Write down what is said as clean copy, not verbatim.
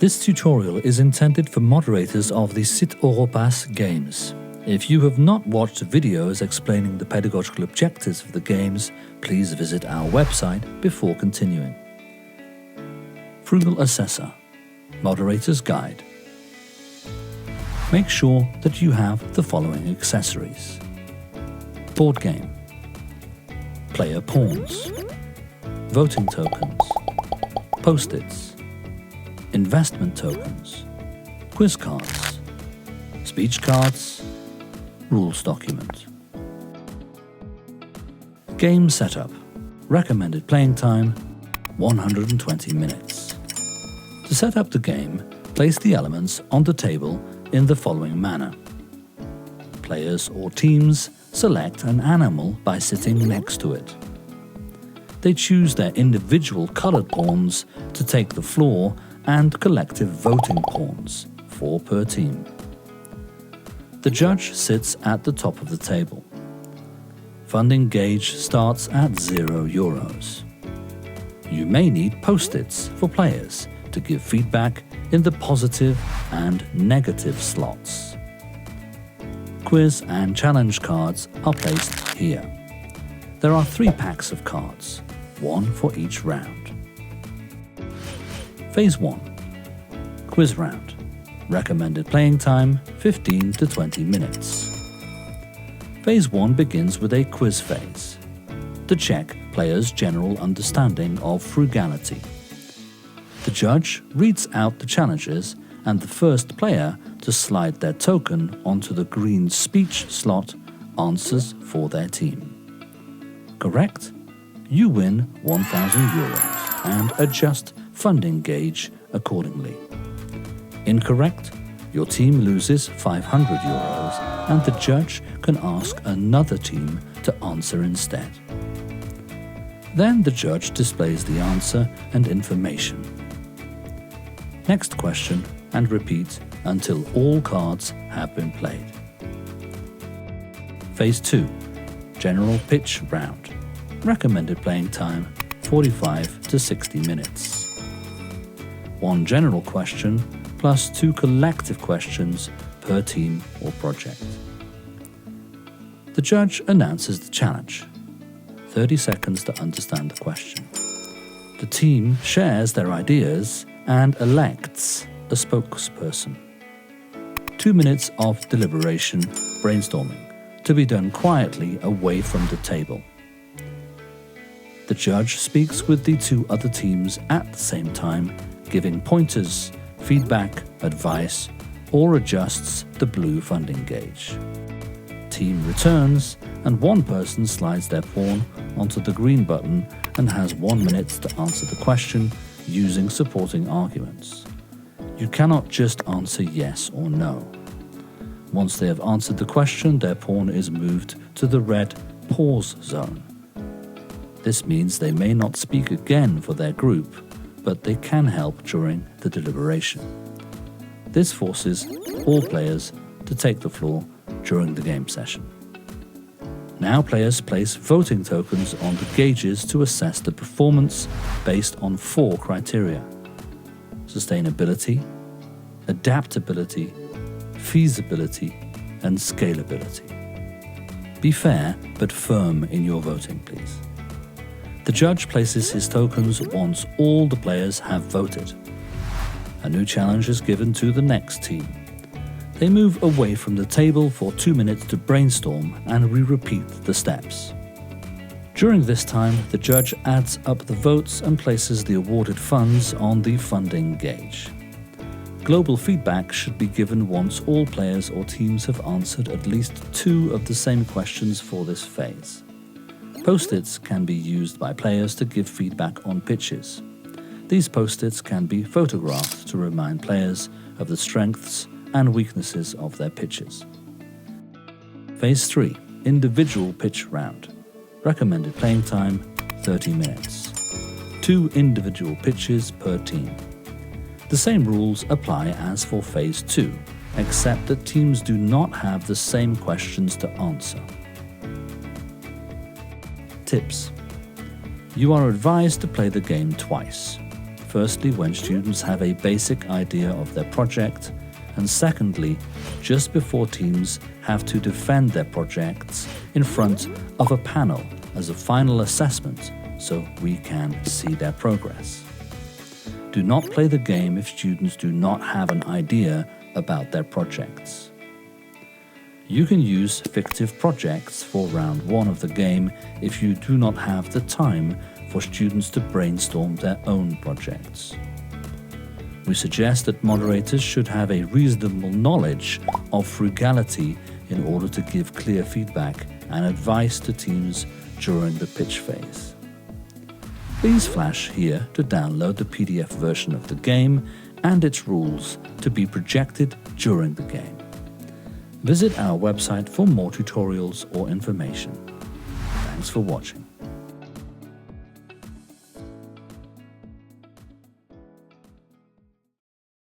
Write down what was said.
This tutorial is intended for moderators of the Site Europass games. If you have not watched videos explaining the pedagogical objectives of the games, please visit our website before continuing. Frugal Assessor, Moderator's Guide. Make sure that you have the following accessories: board game, player pawns, voting tokens, post-its, investment tokens, quiz cards, speech cards, rules document. Game setup. Recommended playing time 120 minutes. To set up the game, place the elements on the table in the following manner. Players or teams select an animal by sitting next to it. They choose their individual colored pawns to take the floor and collective voting pawns, 4 per team. The judge sits at the top of the table. Funding gauge starts at €0. You may need post-its for players to give feedback in the positive and negative slots. Quiz and challenge cards are placed here. There are 3 packs of cards, 1 for each round. Phase 1. Quiz round. Recommended playing time 15 to 20 minutes. Phase 1 begins with a quiz phase to check players' general understanding of frugality. The judge reads out the challenges and the first player to slide their token onto the green speech slot answers for their team. Correct? You win €1,000 and adjust funding gauge accordingly. Incorrect? Your team loses €500 and the judge can ask another team to answer instead. Then the judge displays the answer and information. Next question and repeat until all cards have been played. Phase 2. General pitch round. Recommended playing time 45 to 60 minutes. 1 general question plus 2 collective questions per team or project. The judge announces the challenge. 30 seconds to understand the question. The team shares their ideas and elects a spokesperson. 2 minutes of deliberation, brainstorming, to be done quietly away from the table. The judge speaks with the 2 other teams at the same time, giving pointers, feedback, advice, or adjusts the blue funding gauge. Team returns, and 1 person slides their pawn onto the green button and has 1 minute to answer the question using supporting arguments. You cannot just answer yes or no. Once they have answered the question, their pawn is moved to the red pause zone. This means they may not speak again for their group, but they can help during the deliberation. This forces all players to take the floor during the game session. Now players place voting tokens on the gauges to assess the performance based on 4 criteria: sustainability, adaptability, feasibility, and scalability. Be fair but firm in your voting, please. The judge places his tokens once all the players have voted. A new challenge is given to the next team. They move away from the table for 2 minutes to brainstorm and repeat the steps. During this time, the judge adds up the votes and places the awarded funds on the funding gauge. Global feedback should be given once all players or teams have answered at least 2 of the same questions for this phase. Post-its can be used by players to give feedback on pitches. These post-its can be photographed to remind players of the strengths and weaknesses of their pitches. Phase 3. Individual pitch round. Recommended playing time 30 minutes. 2 individual pitches per team. The same rules apply as for Phase 2, except that teams do not have the same questions to answer. Tips. You are advised to play the game twice. Firstly, when students have a basic idea of their project, and secondly, just before teams have to defend their projects in front of a panel as a final assessment so we can see their progress. Do not play the game if students do not have an idea about their projects. You can use fictive projects for round 1 of the game if you do not have the time for students to brainstorm their own projects. We suggest that moderators should have a reasonable knowledge of frugality in order to give clear feedback and advice to teams during the pitch phase. Please flash here to download the PDF version of the game and its rules to be projected during the game. Visit our website for more tutorials or information. Thanks for watching.